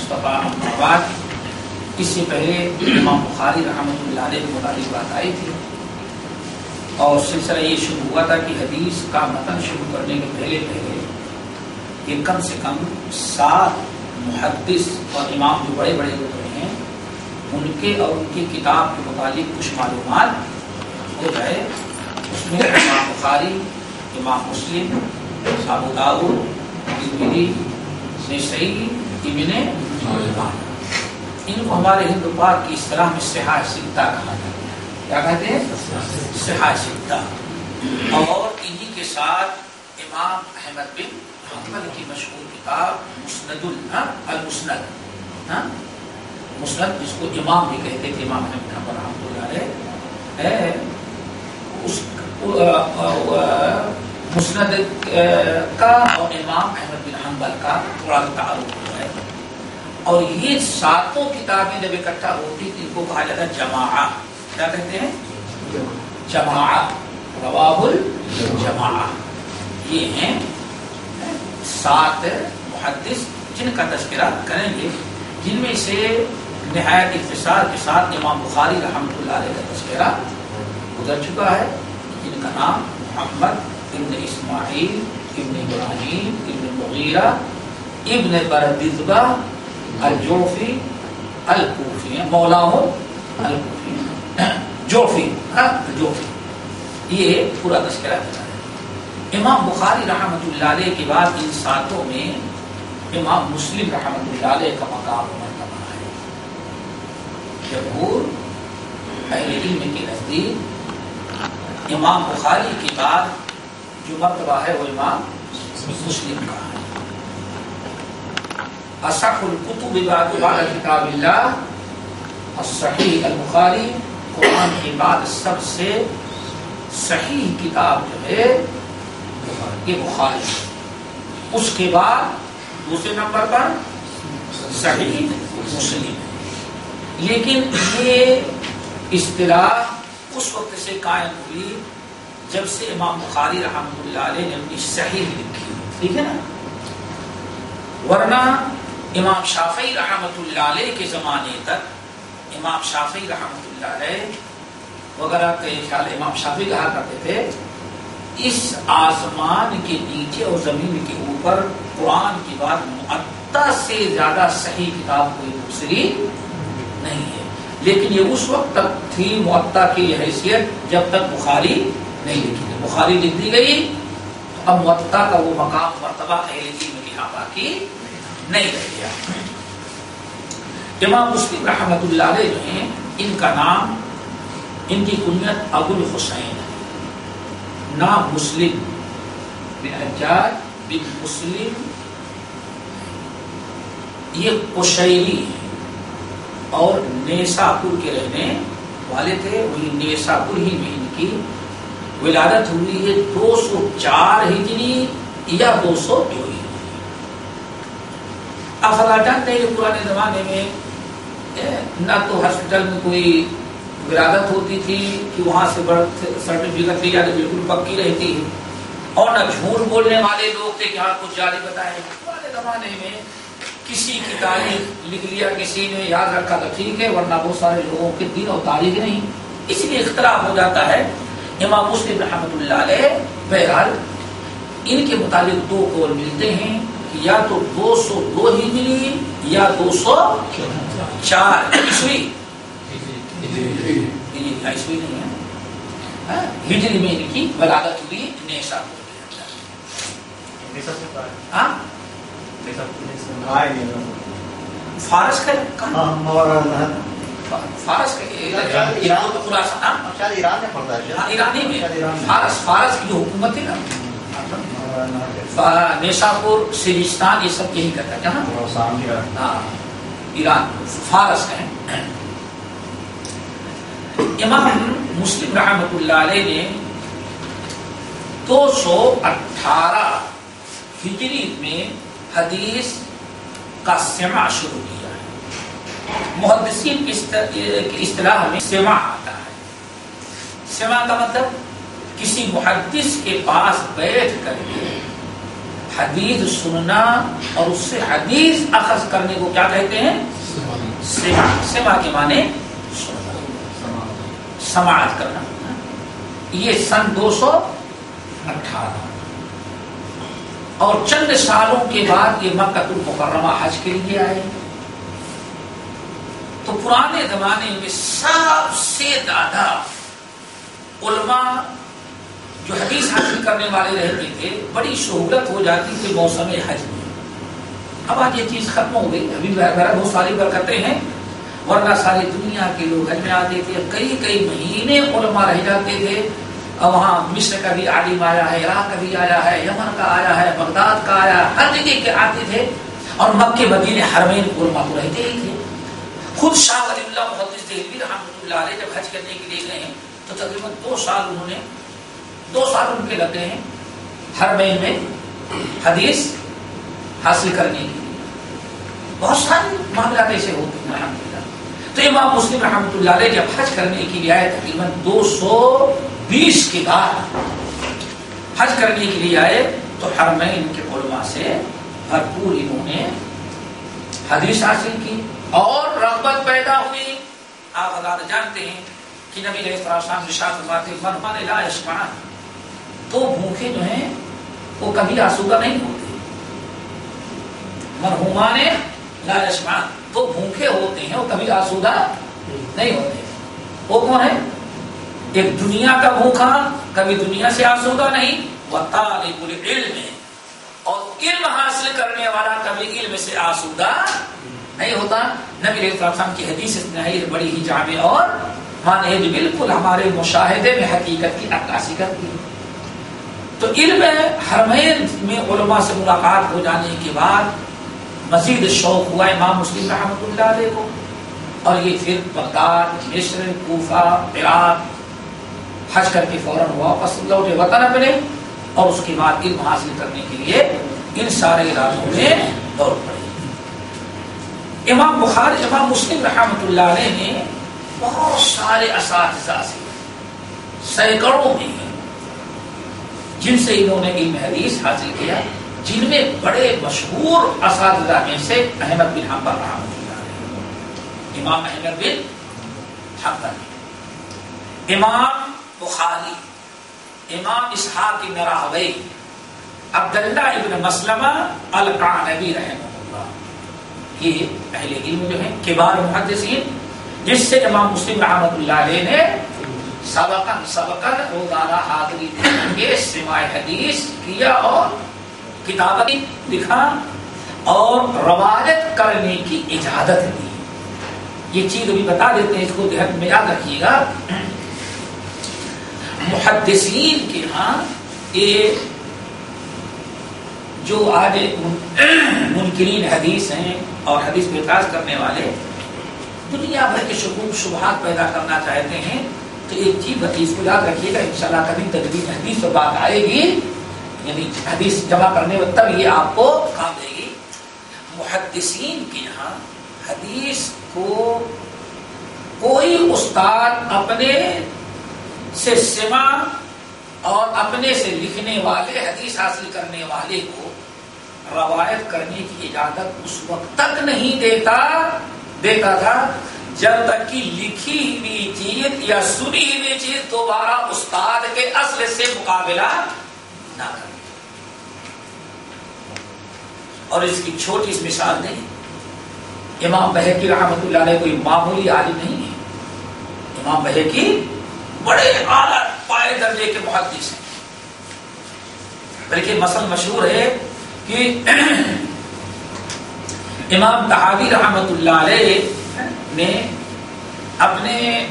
مصطفیٰ اما بعد، اس سے پہلے امام بخاری رحمۃ اللہ علیہ کے متعلق بات آئی تھی اور سلسلہ یہ شروع ہوا تھا کہ حدیث کا متن شروع کرنے کے پہلے یہ کم سے کم 7 محدث اور امام جو بڑے بڑے لوگ رہے ہیں ان کے اور ان کی کتاب کے متعلق کچھ معلومات ہو جائے. اس میں امام بخاری، امام مسلم، ابو داؤد، ترمذی، نسائی، ابن ماجہ، ان کو ہمارے ہندو پاک کی اصطلاح میں صحاح ستہ کہا جاتا ہے. کیا کہتے ہیں؟ صحاح ستہ. اور انہی کے ساتھ امام احمد بن حنبل کی مشہور کتاب مسند المسند، مسند جس کو امام بھی کہتے تھے، امام احمد بن حنبل رحمۃ اللہ علیہ، اس مسند کا اور امام احمد بن حنبل کا تھوڑا تعارف ہوا ہے. اور یہ 7 کتابیں جب اکٹھا ہوتی تھی ان کو کہا جاتا ہے جماعہ. کیا کہتے ہیں؟ جماعہ، رواه الجماعہ. یہ ہیں 7 محدث جن کا تذکرہ کریں گے، جن میں سے نہایت اختصار کے ساتھ امام بخاری رحمۃ اللہ علیہ کا تذکرہ گزر چکا ہے، جن کا نام محمد ابن اسماعیل ابن ابراہیم ابن مغیرہ ابن بردزبہ الجوفی الکوفی، مولاہ الکوفی جوفی. یہ پورا تذکرہ کرتا ہے. امام بخاری رحمۃ اللہ علیہ کے بعد ان 7 میں امام مسلم رحمۃ اللہ علیہ کا مقام و مرتبہ ہے. جمہور اہل علم کے نزدیک امام بخاری کے بعد جو مرتبہ ہے وہ امام مسلم کا ہے. اصح الکتب بعد کتاب اللہ الصحیح البخاری، قرآن کے بعد سب سے صحیح کتاب جو ہے یہ بخاری. اس کے بعد دوسرے نمبر پر صحیح مسلم. لیکن یہ اصطلاح اس وقت سے قائم ہوئی جب سے امام بخاری رحمۃ اللہ علیہ نے اپنی صحیح لکھی. ٹھیک ہے نا؟ ورنہ امام شافعی رحمۃ اللہ علیہ کے زمانے تک امام شافعی رحمۃ اللہ علیہ وغیرہ کے خیال امام شافعی کہا کرتے تھے اس آسمان کے نیچے اور زمین کے اوپر قرآن کی بات معطا سے زیادہ صحیح کتاب کوئی دوسری نہیں ہے. لیکن یہ اس وقت تک تھی معطا کی حیثیت جب تک بخاری نہیں لکھی گئی. بخاری لکھ دی گئی تو اب معطا کا وہ مقام مرتبہ اہل علم کے یہاں باقی نہیں رہ گیا. امام مسلم رحمۃ اللہ علیہ جو ہیں ان کا نام، ان کی کنیت ابو الحسین ہے. نام مسلم بن حجاج بن مسلم، یہ قشیری ہے اور نیساپور کے رہنے والے تھے. وہی نیساپور ہی میں ان کی ولادت ہوئی ہے 204 ہجری یا 202 ہجری. افلا جانتے ہیں پرانے زمانے میں نہ تو ہاسپٹل میں کوئی ولادت ہوتی تھی کہ وہاں سے برتھ سرٹیفکیٹ لی جاتی، بالکل پکی رہتی ہے، اور نہ جھوٹ بولنے والے لوگ تھے کہ ہاں کچھ جعلی بتائے. پرانے زمانے میں کسی کی تاریخ لکھ لیا کسی نے، یاد رکھا تو ٹھیک ہے، ورنہ بہت سارے لوگوں کے دن اور تاریخ نہیں، اس لیے اختلاف ہو جاتا ہے. امام مسلم رحمۃ اللہ علیہ بہرحال ان کے متعلق 2 قول ملتے ہیں کہ یا تو 202 ہجری یا 204 عیسوی. عیسوی نہیں ہے، ہجری میں ان کی ولادت ہوئی نیساپور کے اندر. فارس کا فارس کا ایرانی میں فارس کی جو حکومت ہے نا، نیساپور، سیستان، یہ سب یہی کرتا ہے. کہاں؟ ایران، فارس کا ہے. امام مسلم رحمۃ اللہ علیہ نے 218 ہجری میں حدیث کا سماع شروع کیا ہے. محدثین کی اصطلاح میں سماع آتا ہے. سماع کا مطلب کسی محدث کے پاس بیٹھ کر کے حدیث سننا اور اس سے حدیث اخذ کرنے کو کیا کہتے ہیں؟ سماع. سماع کے معنی سماعت کرنا. یہ سن 218 اور چند سالوں کے بعد یہ مکہ المکرمہ حج کے لیے آئے. تو پرانے زمانے میں سب سے زیادہ علماء جو حدیث حاصل کرنے والے رہتے تھے بڑی سہولت ہو جاتی تھی موسم حج میں. اب آج یہ چیز ختم ہو گئی. ابھی بہت ساری برکتیں ہیں ورنہ ساری دنیا کے لوگ حج میں آتے تھے. کئی کئی مہینے علماء رہ جاتے تھے. وہاں مصر کا بھی عالم آیا ہے, عراق کا بھی آیا ہے, یمن کا آیا ہے, بغداد کا آیا ہے, ہر جگہ کے آتے تھے. اور مکے مدینے حرمین علماء تو رہتے ہی تھے. خود شاہ ولی اللہ محدث دہلوی رحمۃ اللہ علیہ جب حج کرنے کے لیے گئے ہیں تو تقریباً 2 سال ان کے لگے ہیں حرمین میں حدیث حاصل کرنے کے لیے. بہت سارے معاملات ایسے ہوتے ہیں الحمدللہ. تو امام مسلم رحمۃ اللہ علیہ جب حج کرنے کے لیے آئے تقریباً 220 کے بعد حج کرنے کے لیے آئے تو حرمین کے علماء سے بھرپور انہوں نے حدیث حاصل کی اور رغبت پیدا ہوئی. آپ حضرات جانتے ہیں کہ نبی علیہ السلام ارشاد فرماتے ہیں مرحومان لا یشبعان. تو بھوکے جو ہیں وہ کبھی آسودہ نہیں ہوتے. مرحومان لا یشبعان تو بھوکے ہوتے ہیں وہ کبھی آسودہ نہیں ہوتے. وہ کون ہے؟ ایک دنیا کا بھوکا کبھی دنیا سے آسودہ نہیں, وطالب العلم اور علم حاصل کرنے والا کبھی علم سے آسودہ نہیں ہوتا. نبی علیہ السلام کی حدیث بڑی ہی جامع اور مانے بالکل ہمارے مشاہدے میں حقیقت کی عکاسی کرتی ہے. تو علم حرمین میں علماء سے ملاقات ہو جانے کے بعد مزید شوق ہوا امام مسلم رحمۃ اللہ علیہ کو, اور یہ پھر بغداد, مصر, کوفہ, عراق حج کر کے فوراً واپس لوٹے وطن اپنے, اور اس کے بعد علم حاصل کرنے کے لیے ان سارے علاقوں میں دوڑ پڑے. امام بخاری امام مسلم رحمۃ اللہ علیہ نے بہت سارے اساتذہ سے سینکڑوں میں جن سے انہوں نے علم حدیث حاصل کیا, جن میں بڑے مشہور اساتذہ میں سے احمد بن حنبل رحمۃ اللہ علیہ, امام احمد بن حنبل, امام بخاری, امام اسحاق بن راہوی, عبداللہ ابن مسلمہ القعنبی رحمہ اللہ. یہ اہل علم جو ہیں کبار محدثین جس سے امام مسلم رحمۃ اللہ علیہ نے سبقاً روزانہ حاضری کے سماع حدیث کیا اور کتابت لکھا اور روایت کرنے کی اجازت دی. یہ چیز ابھی بتا دیتے ہیں, اس کو ذہن میں یاد رکھیے گا. محدثین کے ہاں یہ جو آج منکرین حدیث ہیں اور حدیث پہ اعتراض کرنے والے دنیا بھر کے شکوک شبہات پیدا کرنا چاہتے ہیں, تو ایک چیز حدیث کو یاد رکھیے گا. انشاءاللہ کبھی تدبیر حدیث پر بات آئے گی, یعنی حدیث جمع کرنے میں تب یہ آپ کو کام دے گی. محدثین کے یہاں حدیث کو کوئی استاد اپنے سے سماع اور اپنے سے لکھنے والے حدیث حاصل کرنے والے کو روایت کرنے کی اجازت اس وقت تک نہیں دیتا تھا جب تک کہ لکھی ہوئی چیز یا سنی ہوئی چیز دوبارہ استاد کے اصل سے مقابلہ نہ کرے. اور اس کی چھوٹی سی مثال نہیں, امام بہقی رحمۃ اللہ علیہ کوئی معمولی عالم نہیں ہے. امام بہقی بڑے اعلیٰ پائے درجے کے محدث ہیں, بلکہ مثل مشہور ہے کہ امام طحاوی رحمۃ اللہ علیہ نے اپنے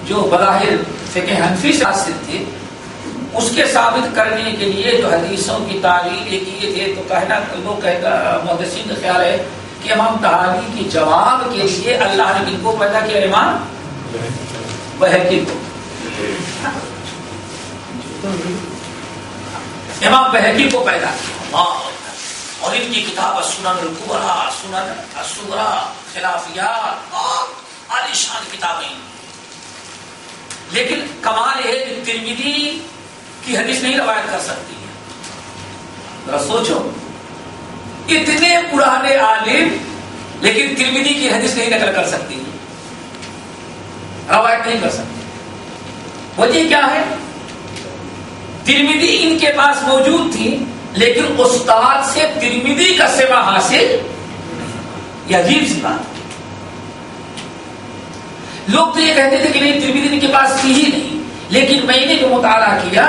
جو بظاہر فقہ حنفی سے حاصل تھے اس کے ثابت کرنے کے لیے جو حدیثوں کی تعویل کیے تھے, تو کہنا لوگ محدثین کا خیال ہے کہ امام طحاوی کے جواب کے لیے اللہ نے کن کو پیدا کیا؟ امام بہقی کو. امام بہقی کو پیدا کیا, اور ان کی کتاب سنن الکبریٰ, سنن الصغریٰ, خلافیات اور عالیشان کتابیں. لیکن کمال ہے کہ ترمذی کی حدیث نہیں روایت کر سکتی ہے, ذرا سوچو، اتنے پرانے عالم لیکن ترمذی کی حدیث نہیں نقل کر سکتی، روایت نہیں کر سکتی. وجہ کیا ہے؟ ترمذی ان کے پاس موجود تھی لیکن استاد سے ترمذی کا سماع حاصل. یہ عجیب سی بات. لوگ تو یہ کہتے تھے کہ نہیں ترمذی ان کے پاس تھی ہی نہیں، لیکن میں نے جو مطالعہ کیا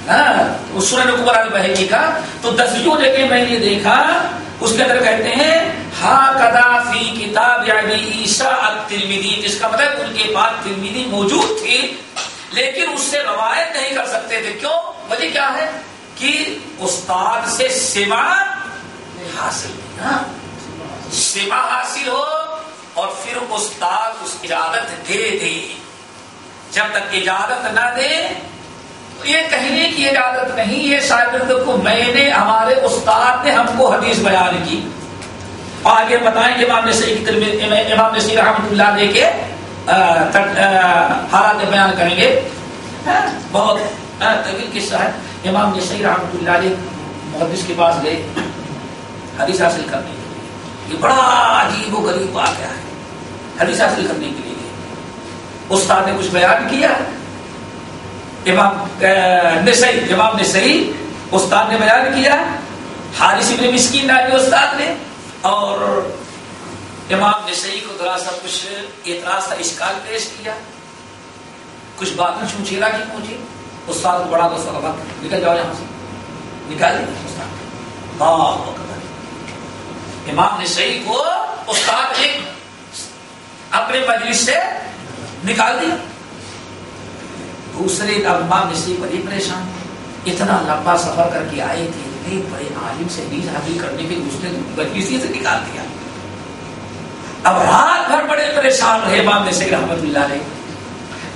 سنن کبری البیہقی کا تو 10 جگہ میں نے دیکھا اس کے اندر کہتے ہیں ہاکذا فی کتاب ابی عیسیٰ الترمذی، جس کا مطلب ان کے پاس ترمذی موجود تھی لیکن اس سے روایت نہیں کر سکتے تھے. کیوں؟ وجہ کیا ہے کہ استاد سے سماع حاصل، سماع حاصل ہو اور پھر استاد اس اجازت دے دے. جب تک اجازت نہ دے یہ کہنے کی اجازت نہیں. یہ شاگرد کو میں نے، ہمارے استاد نے ہم کو حدیث بیان کی. آگے بتائیں امام نسائی رحمۃ اللہ علیہ کے حالات بیان کریں گے. بہت طویل قصہ ہے. امام نسائی رحمۃ اللہ علیہ محدث کے پاس گئے حدیث حاصل کرنے کے لیے. یہ بڑا عجیب و غریب واقعہ ہے. حدیث حاصل کرنے کے لیے استاد نے کچھ بیان کیا، امام نسائی استاد نے بیان کیا، حارث بن مسکین نامی استاد نے، اور امام نسائی کو ذرا سا کچھ اعتراض کا اشکال پیش کیا، کچھ باتیں چونچیرا کی پہنچی. استاد کو بڑا غصہ لگا، نکل جاؤ یہاں سے، نکال دیا استاد. امام نسائی کو استاد نے اپنے مجلس سے نکال دیا. دوسرے امام نسائی بڑے پریشان، اتنا لمبا سفر کر کے آئے تھے، اتنے بڑے عالم سے حدیث حاصل کرنے کے اس نے مجلس سے نکال دیا. اب رات بھر بڑے پریشان رہے امام نسائی رحمۃ اللہ علیہ،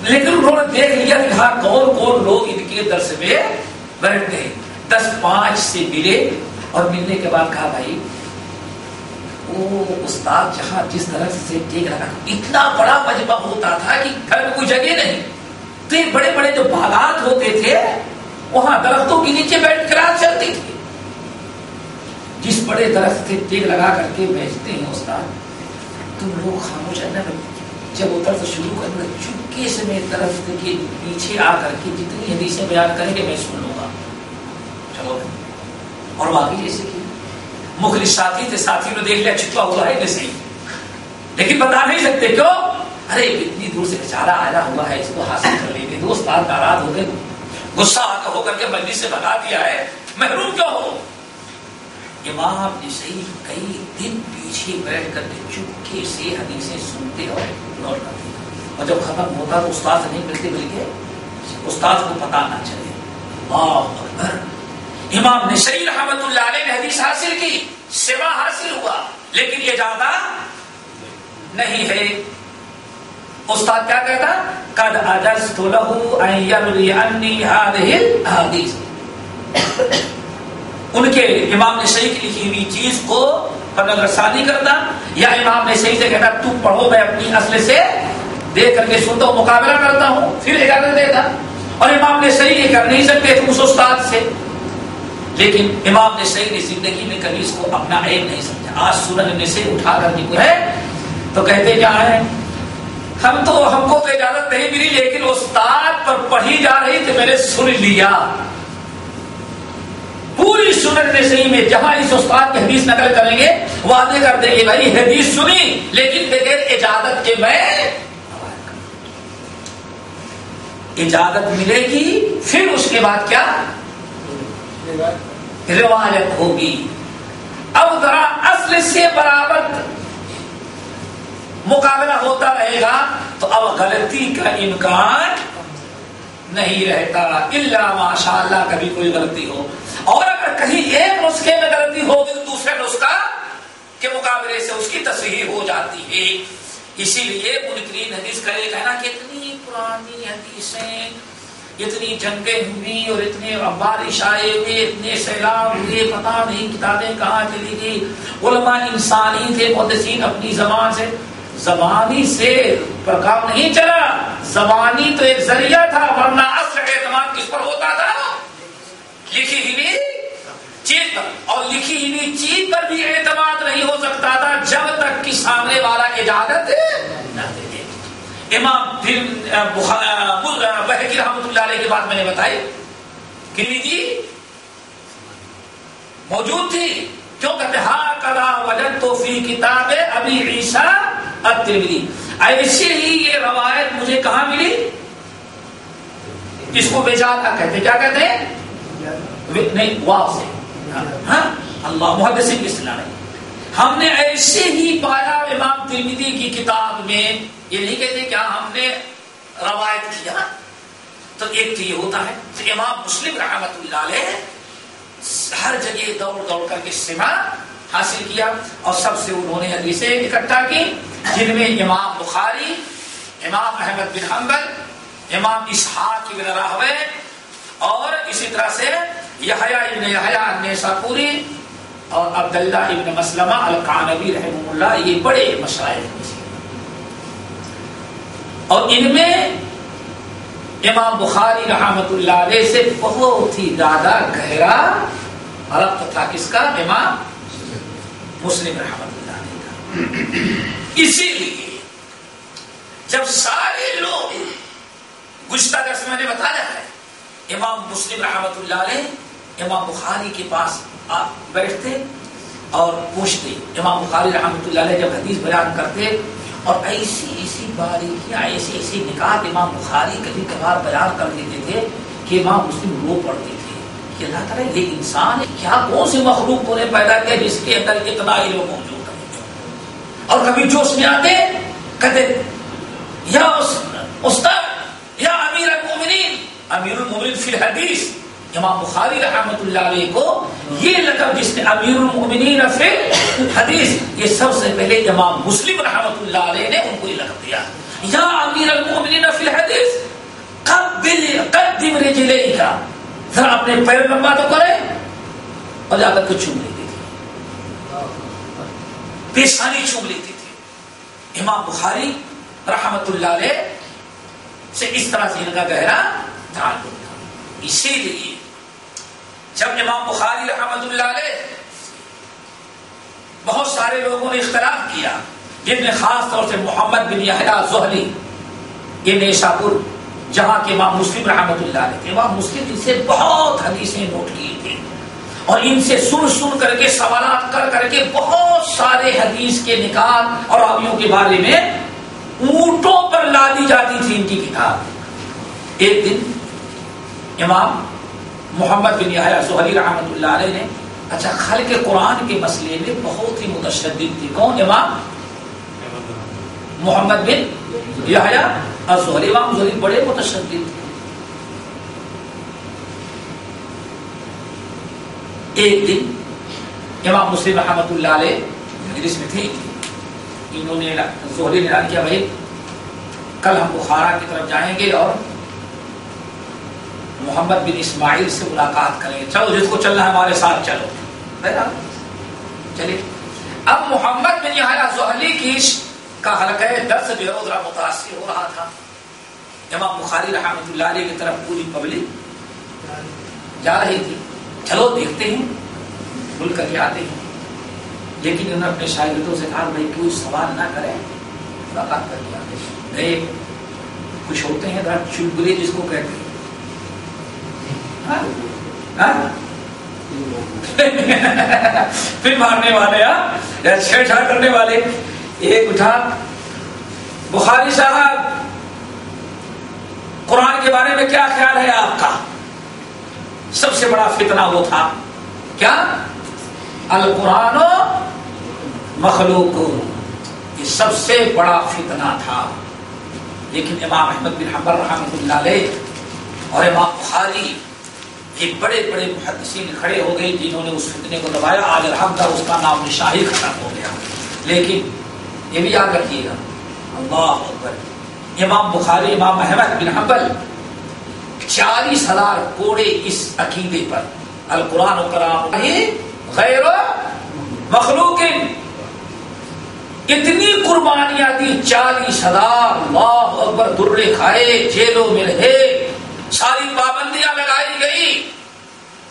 لیکن انہوں نے دیکھ لیا کہ ہاں کون کون لوگ ان کے درس میں بیٹھتے ہیں. 10-5 سے ملے اور ملنے کے بعد کہا بھائی وہ استاد جہاں جس طرح سے ٹیک لگا، اتنا بڑا مجمع ہوتا تھا کہ گھر میں کوئی جگہ نہیں، تو یہ بڑے بڑے جو باغات ہوتے تھے وہاں درختوں کے نیچے بیٹھ کر رات چلتی تھی. جس بڑے درخت سے ٹیک لگا کر کے بیچتے ہیں استاد، تم لوگ خاموش رہنا. جب وہ درس شروع کرنا چپکے سے میں درخت کے پیچھے آ کر کے جتنی حدیثیں بیان کریں گے میں سن لوں گا. چلو، اور باقی جیسے کہ مخلص ساتھی تھے، ساتھی نے دیکھ لیا چھپا ہوا ہے نسائی، لیکن بتا نہیں سکتے. کیوں؟ ارے اتنی دور سے بیچارہ آیا ہوا ہے، اس کو حاصل کر لیں گے. دوست ناراض ہو گئے، غصہ ہو کر کے مجلس سے بھگا دیا ہے، محروم کیوں ہو. امام نسائی کئی دن پیچھے بیٹھ کر کے چپکے سے حدیثیں سنتے اور نوٹ کرتے، اور جب ختم ہوتا تو استاد سے نہیں ملتے بلکہ استاد کو پتا نہ چلے. اللہ اکبر. امام نسائی رحمۃ اللہ علیہ نے حدیث حاصل کی، سماع حاصل ہوا، لیکن اجازت نہیں ہے. استاد کیا کہتا؟ قد اجزت له ان يروي عني هذه الحديث. ان کے امام نسائی کی لکھی ہوئی چیز کو نظر رسانی کرتا، یا امام نسائی سے کہتا تم پڑھو میں اپنی اصل سے دیکھ کر کے سنتا ہوں، مقابلہ کرتا ہوں، پھر اجازت دیتا. اور امام نسائی یہ کر نہیں سکتے تھے اس استاد سے. لیکن امام نسائی نے زندگی میں کبھی اس کو اپنا عیب نہیں سمجھا. آج سنن نسائی اٹھا کر کے ہے تو کہتے کیا ہے، ہم کو تو اجازت نہیں ملی، لیکن استاد پر پڑھی جا رہی تھی میں نے سن لیا. پوری سنن نسائی میں جہاں اس استاد کی حدیث نقل کریں گے وعدے کر دیں گے بھائی حدیث سنی لیکن بغیر اجازت کے میں اجازت ملے گی، پھر اس کے بعد کیا روایت ہوگی. اب ذرا اصل سے برابر مقابلہ ہوتا رہے گا تو اب غلطی کا امکان نہیں رہتا، الا ماشاء اللہ کبھی کوئی غلطی ہو. اور اگر کہیں ایک نسخے میں غلطی ہوگی تو دوسرے نسخہ کے مقابلے سے اس کی تصحیح ہو جاتی ہے. اسی لیے منکرین حدیث کا یہ کہنا کہ اتنی پرانی حدیثیں، اتنی جنگیں ہوئی اور اتنے بارش آئے ہوئے، اتنے سیلاب ہوئے، پتہ نہیں کتابیں کہاں چلی گئی. علماء انسانی تھے، محدثین اپنی زبان سے، زبانی سے پر کام نہیں چلا. زبانی تو ایک ذریعہ تھا، ورنہ اصل اعتماد کس پر ہوتا تھا؟ لکھی ہوئی چیز پر. اور لکھی ہوئی چیز پر بھی اعتماد نہیں ہو سکتا تھا جب تک کہ سامنے والا اجازت نہ دے دے۔ امام بہقی رحمۃ اللہ علیہ کی بات میں نے بتائی، ترمذی موجود تھی، کیوں کہتے ہاں کذا وجدت فی کتاب ابی عیسیٰ الترمذی، ایسے ہی یہ روایت مجھے کہاں ملی؟ اس کو بیجاتا کہتے، کیا کہتے ہیں؟ نہیں، واو سے، ہاں اللہ محدثین کی اصطلاح ہے، ہم نے ایسے ہی پایا امام ترمذی کی کتاب میں، یہ نہیں کہتے کیا ہم نے روایت کیا، تو ایک تو یہ ہوتا ہے۔ تو امام مسلم رحمۃ اللہ علیہ ہر جگہ دوڑ دوڑ کر کے سماع حاصل کیا، اور سب سے انہوں نے حدیثیں اکٹھا کی، جن میں امام بخاری، امام احمد بن حنبل، امام اسحاق بن راہوے، اور اسی طرح سے یحییٰ ابن یحییٰ النیسابوری اور عبداللہ ابن مسلمہ القعنبی رحمہ اللہ، یہ بڑے مشائخ ہیں، اور ان میں امام بخاری رحمۃ اللہ علیہ سے بہت ہی زیادہ گہرا ربط تھا، کس کا؟ امام مسلم رحمۃ اللہ علیہ کا۔ اسی لیے جب سارے لوگ، گزشتہ درس میں نے بتایا ہے، امام مسلم رحمۃ اللہ علیہ امام بخاری کے پاس بیٹھتے اور پوچھتے، امام بخاری رحمۃ اللہ علیہ جب حدیث بیان کرتے اور ایسی باریکیاں، ایسی نکات امام بخاری کبھی کبھار بیان کر دیتے تھے کہ امام مسلم رو پڑتے تھے کہ اللہ تعالیٰ یہ انسان ہے کیا، کون سی مخلوق کو نے پیدا کیا جس کے اندر اتنا علم موجود ہے، اور کبھی جوش میں آتے کہتے یا استاد یا امیر المومنین فی الحدیث، امام بخاری رحمۃ اللہ علیہ کو یہ لقب جس نے امیر المومنین فی الحدیث، یہ سب سے پہلے امام مسلم رحمۃ اللہ علیہ نے ان کو یہ لقب دیا، یا امیر المومنین فی الحدیث قدم رجلیک، ذرا اپنے پیر لمبا تو کرے، اور جا کر کے چوم لیتے تھے، پیشانی چوم لیتے تھے۔ امام بخاری رحمۃ اللہ علیہ سے اس طرح سے ان کا گہرا تعلق تھا۔ اسی لیے جب امام بخاری رحمۃ اللہ علیہ، بہت سارے لوگوں نے اختلاف کیا، جن میں خاص طور سے محمد بن یحییٰ الزہلی، یہ نیشاپور جہاں کے امام مسلم رحمۃ اللہ علیہ، امام مسلم ان سے بہت حدیثیں نوٹ کی تھی، اور ان سے سن کر کے سوالات کر کے بہت سارے حدیث کے نکات اور راویوں کے بارے میں اونٹوں پر لادی جاتی تھی ان کی کتاب۔ ایک دن امام محمد بن یحییٰ الزہلی رحمۃ اللہ علیہ نے، اچھا خلق قرآن کے مسئلے میں بہت ہی متشدد تھے، کون؟ امام محمد بن یحییٰ الزہلی، امام زہری بڑے متشدد تھے۔ ایک دن امام مسلم رحمۃ اللہ علیہ مجلس میں تھے، انہوں نے زہری نے اعلان کیا بھائی کل ہم بخارا کی طرف جائیں گے اور محمد بن اسماعیل سے ملاقات کریں گے، چلو جس کو چلنا ہے ہمارے ساتھ چلو، چلیے۔ اب محمد بن یحییٰ الزہلی کی کا حلقہ درس جو ہے ذرا متاثر ہو رہا تھا، امام بخاری رحمۃ اللہ علیہ کی طرف پوری پبلک جا رہی تھی، چلو دیکھتے ہیں بھول کر کے آتے ہیں، لیکن انہوں نے اپنے شاگردوں سے کہا بھائی کوئی سوال نہ کریں، ملاقات کر کے آتے ہیں۔ گئے، کچھ ہوتے ہیں ذرا چلبلے جس کو کہتے ہیں، پھر مارنے والے یا چھیڑ چھاڑ کرنے والے۔ ایک اٹھا، بخاری صاحب قرآن کے بارے میں کیا خیال ہے آپ کا؟ سب سے بڑا فتنہ وہ تھا، کیا؟ القرآن مخلوق، یہ سب سے بڑا فتنہ تھا۔ لیکن امام احمد بن حنبل رحمۃ اللہ علیہ اور امام بخاری یہ بڑے بڑے محدثین کھڑے ہو گئے جنہوں نے اس فتنے کو دبایا، آج الحمدللہ اس کا نام نشان ختم ہو گیا۔ لیکن یہ بھی یاد رکھیے گا، اللہ اکبر، امام بخاری، امام احمد بن حنبل 40,000 کوڑے اس عقیدے پر، القرآن و کلام غیر مخلوق، اتنی قربانیاں دی، 40,000، اللہ اکبر، درے کھائے، جیلوں میں رہے، ساری پابندیاں لگائی گئی،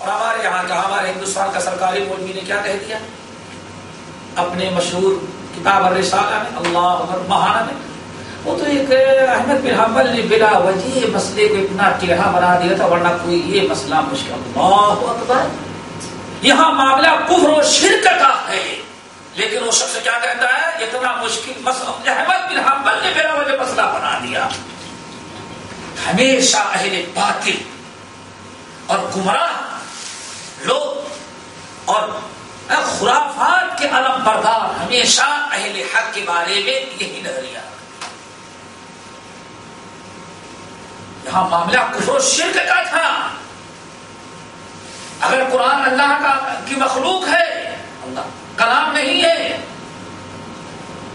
اور ہمارے یہاں کا ہمارے ہندوستان کا سرکاری مولوی نے کیا کہہ دیا اپنے مشہور کتاب الرسالہ میں، اللہ اکبر ماہانہ میں، وہ تو ایک احمد بن حنبل نے بلا وجہ مسئلے کو اتنا ٹیڑھا بنا دیا تھا، ورنہ کوئی یہ مسئلہ مشکل، اللہ اکبر، یہاں معاملہ کفر و شرک کا ہے، لیکن وہ شخص کیا کہتا ہے اتنا مشکل مسئلہ احمد بن حنبل نے بلا وجہ مسئلہ بنا دیا۔ ہمیشہ اہل باطل اور گمراہ لوگ اور خرافات کے علم بردار ہمیشہ اہل حق کے بارے میں یہی نظریہ، یہاں معاملہ کفر و شرک کا تھا۔ اگر قرآن اللہ کی مخلوق ہے، اللہ کلام نہیں ہے،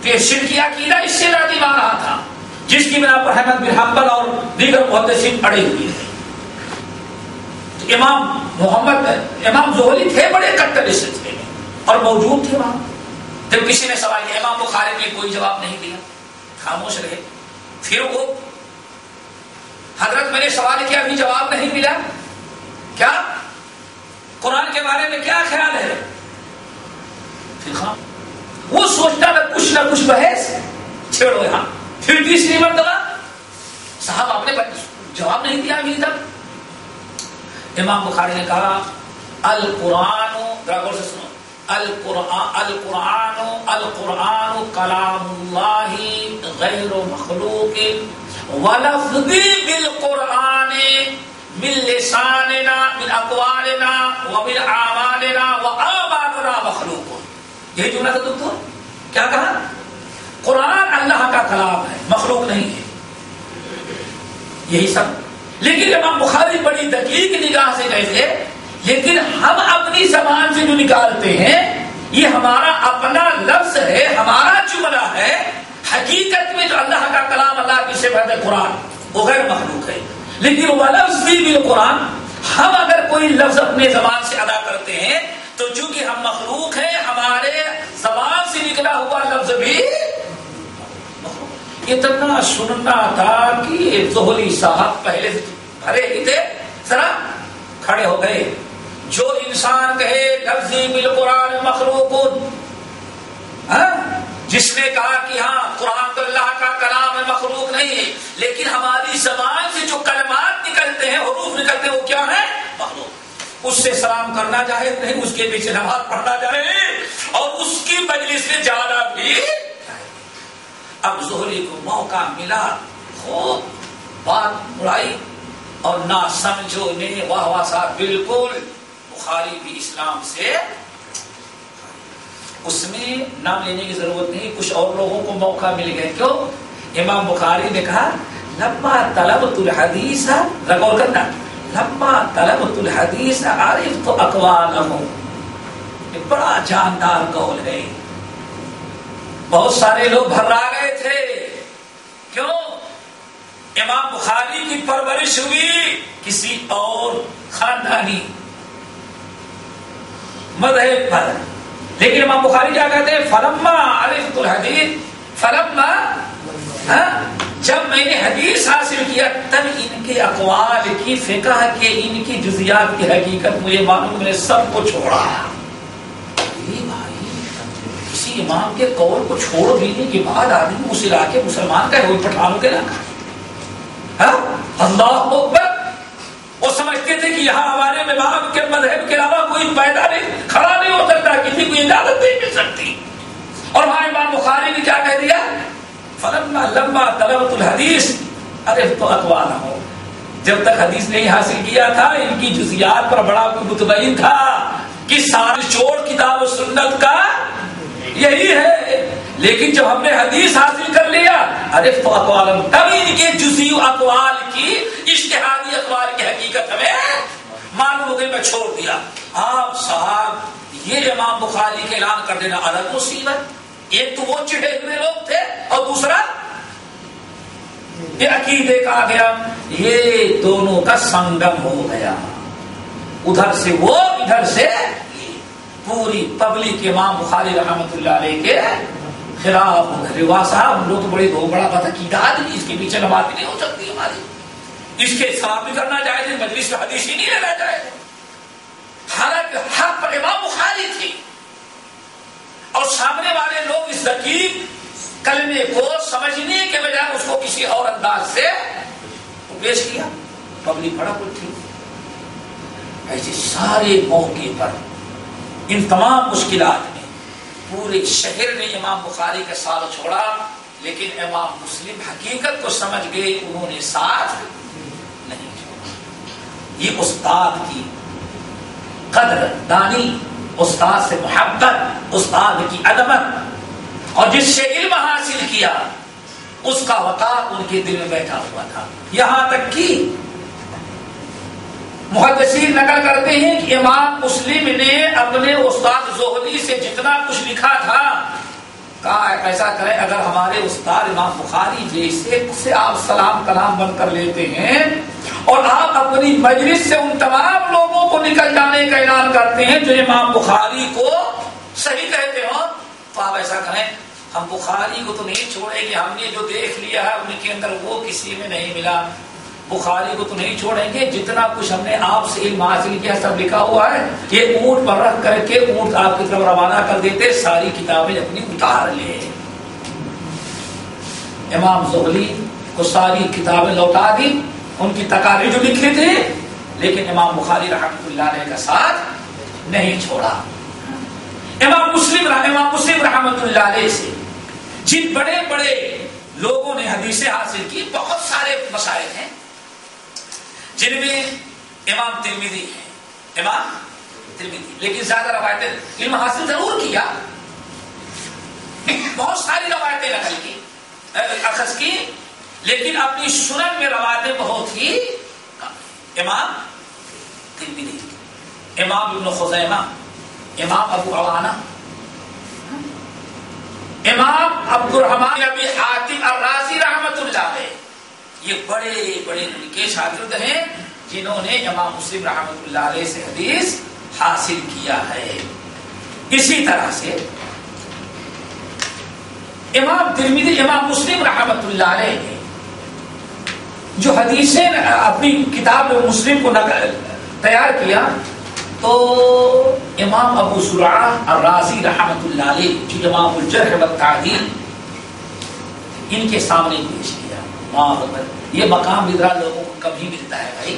تو یہ شرکی عقیدہ اس سے رادی آ رہا تھا، جس کی بنا پر احمد بن حنبل اور دیگر محدثین اڑے ہوئے تھے۔ امام زہری تھے بڑے کٹر اس سلسلے میں اور موجود تھے وہاں۔ جب کسی نے سوال کیا، امام بخاری نے کوئی جواب نہیں دیا، خاموش رہے۔ پھر وہ حضرت میں نے سوال کیا، ابھی جواب نہیں ملا، کیا قرآن کے بارے میں کیا خیال ہے؟ پھر وہ سوچتا تھا کچھ نہ کچھ بحث چھیڑو یہاں۔ پھر تیسری مرتبہ صاحب آپ نے جواب نہیں دیا ابھی تک۔ امام بخاری نے کہا القرآن، غور سے سنو، القرآن کلام اللہ غیر مخلوق ولفظی بالقرآن من لساننا من اقوالنا ومن اعمالنا وآبادنا مخلوق۔ یہی جملہ تھا دکتور، کیا کہا؟ قرآن اللہ کا کلام ہے، مخلوق نہیں ہے، یہی سب۔ لیکن امام بخاری بڑی دقیق نگاہ سے کہتے، لیکن ہم اپنی زبان سے جو نکالتے ہیں یہ ہمارا اپنا لفظ ہے، ہمارا جملہ ہے، حقیقت میں جو اللہ کا کلام اللہ کی صفت ہے قرآن وہ غیر مخلوق ہے۔ لیکن وَلَفْظِ بِالْقُرْآن، ہم اگر کوئی لفظ اپنے زبان سے ادا کرتے ہیں تو چونکہ ہم مخلوق ہیں، ہمارے زبان سے نکلا ہوا لفظ بھی مخلوق۔ اتنا سننا تھا کہ زہری صاحب پہلے سے بھرے ہی تھے، ذرا کھڑے ہو گئے۔ جو انسان کہے لفظی بالقرآن مخلوق، جس نے کہا کہ ہاں قرآن تو اللہ کا کلام ہے، مخلوق نہیں ہے، لیکن ہماری زبان سے جو کلمات نکلتے ہیں، حروف نکلتے ہیں، وہ کیا ہے؟ مخلوق۔ اس سے سلام کرنا جائز نہیں، اس کے پیچھے نماز پڑھنا جائز، اور اس کی مجلس میں جانا بھی۔ اب زہری کو موقع ملا، خوب بات اڑائی اور نہ سمجھو نے واہ واہ صاحب، بالکل بخاری بھی اسلام سے، اس میں نام لینے کی ضرورت نہیں، کچھ اور لوگوں کو موقع مل گئے۔ کیوں؟ امام بخاری نے کہا لما طلبت الحدیث، غور کرنا، لما طلبت الحدیث عرفت اقوالهم، یہ بڑا جاندار قول ہے۔ بہت سارے لوگ بھرا گئے تھے، کیوں؟ امام بخاری کی پرورش ہوئی کسی اور خاندانی مذہب پر، لیکن امام بخاری کیا کہتے ہیں؟ فلما عرفت الحدیث، فلما، جب میں نے حدیث حاصل کیا تب ان کے اقوال کی فقہ کے ان کی جزیات کی حقیقت مجھے معلوم، میں نے سب کو چھوڑا۔ کسی امام کے قول کو چھوڑ دینے کے بعد آدمی اس علاقے مسلمان کا ہے، وہ پٹھانوں کے علاقہ، اللہ اکبر۔ وہ سمجھتے تھے کہ یہاں ہمارے امام کے مذہب کے علاوہ کوئی پیدا نہیں، کھڑا نہیں ہو سکتا، کسی کو اجازت نہیں مل سکتی۔ اور وہاں امام بخاری نے کیا کہہ دیا؟ فلما لما طلبت الحدیث عرفت اقوالهم، جب تک حدیث نہیں حاصل کیا تھا ان کی جزیات پر بڑا مطمئن تھا کہ سارے چور کتاب و سنت کا یہی ہے، لیکن جب ہم نے حدیث حاصل کر لیا عرفت اقوالهم، تب ان کے جزئی اقوال کی، اجتہادی اقوال کی حقیقت ہمیں معلوم ہو گئی، میں چھوڑ دیا۔ آپ صاحب یہ امام بخاری کے اعلان کر دینا الگ مصیبت، ایک تو وہ چڑھے ہوئے لوگ تھے اور دوسرا یہ عقیدے کا آ گیا، یہ دونوں کا سنگم ہو گیا، ادھر سے وہ ادھر سے پوری پبلک امام بخاری رحمت اللہ علیہ کے خلاف ہو گئے۔ روا صاحب لوگ تو بڑا پتہ کی آدمی، اس کے پیچھے نماز بھی نہیں ہو سکتی ہماری، اس کے سلام بھی کرنا چاہتے، مجلس میں حدیث ہی نہیں لینا چاہتے، حالانکہ حق پر امام بخاری تھے اور سامنے والے لوگ اس دقیق کلمے کو سمجھنے کے بجائے اس کو کسی اور انداز سے پیش کیا، پبلک بڑا کچھ تھی. ایسے سارے موقع پر ان تمام مشکلات میں پورے شہر نے امام بخاری کا ساتھ چھوڑا، لیکن امام مسلم حقیقت کو سمجھ گئے، انہوں نے ساتھ نہیں چھوڑا. یہ استاد کی قدر دانی، استاد سے محبت، استاد کی عظمت، اور جس سے علم حاصل کیا اس کا وقار ان کے دل میں بیٹھا ہوا تھا. یہاں تک کہ محدثین نقل کرتے ہیں کہ امام مسلم نے اپنے استاد زہری سے جتنا کچھ لکھا تھا کہا ایسا کریں اگر ہمارے استاد امام بخاری جیسے سے آپ سلام کلام بن کر لیتے ہیں اور آپ اپنی مجلس سے ان تمام لوگوں کو نکل جانے کا اعلان کرتے ہیں جو امام بخاری کو صحیح کہتے ہو، تو آپ ایسا کریں ہم بخاری کو تو نہیں چھوڑیں گے، ہم نے جو دیکھ لیا ہے ان کے اندر وہ کسی میں نہیں ملا، بخاری کو تو نہیں چھوڑیں گے، جتنا کچھ ہم نے آپ سے علم حاصل کیا سب لکھا ہوا ہے، یہ اونٹ پر رکھ کر کے اونٹ آپ کی طرف روانہ کر دیتے، ساری کتابیں اپنی اتار لے. امام زہری کو ساری کتابیں لوٹا دی، ان کی تقاریر جو لکھی تھی، لیکن امام بخاری رحمۃ اللہ علیہ کا ساتھ نہیں چھوڑا. امام مسلم رحمۃ اللہ علیہ سے جن بڑے بڑے لوگوں نے حدیثیں حاصل کی بہت سارے مشائخ ہیں، جن میں امام ترمذی ہیں، لیکن زیادہ روایتیں علم حاصل ضرور کیا، بہت ساری روایتیں نقل کی اخذ کی، لیکن اپنی سنن میں روایتیں بہت ہی کم. امام ترمذی، امام ابن خزیمہ، امام ابو عوانہ، امام عبد الرحمن ابی حاتم الرازی رحمۃ اللہ علیہ، یہ بڑے بڑے ان کے شاگرد ہیں جنہوں نے امام مسلم رحمۃ اللہ علیہ سے حدیث حاصل کیا ہے. اسی طرح سے امام ترمذی، امام مسلم رحمۃ اللہ علیہ نے جو حدیثیں اپنی کتاب مسلم کو تیار کیا، تو امام ابو زرعہ الرازی رحمۃ اللہ علیہ جو امام الجرح والتعدیل ان کے سامنے پیش کیا. یہ مقام بدرا لوگوں کو کبھی ملتا ہے بھائی.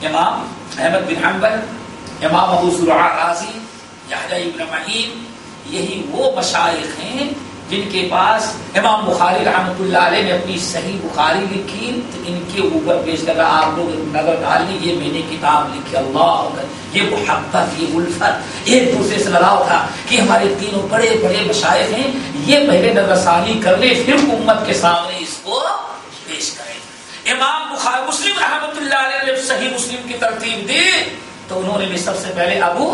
امام احمد بن حنبل، امام ابو زرعہ الرازی، یحییٰ ابن معین، یہی وہ مشائخ ہیں جن کے پاس امام بخاری رحمۃ اللہ علیہ نے اپنی صحیح بخاری لکھی، تو ان کے اوپر پیش کر آپ لوگ نظر ڈال لی، یہ میں نے کتاب لکھی. اللہ اکبر، یہ محبت، یہ الفت، ایک دوسرے سے لگاؤ تھا کہ ہمارے تینوں بڑے بڑے مشائخ ہیں، یہ پہلے نظر ثانی کر لے پھر امت کے سامنے اس کو پیش کریں. امام بخاری مسلم رحمۃ اللہ علیہ نے صحیح مسلم کی ترتیب دی تو انہوں نے بھی سب سے پہلے ابو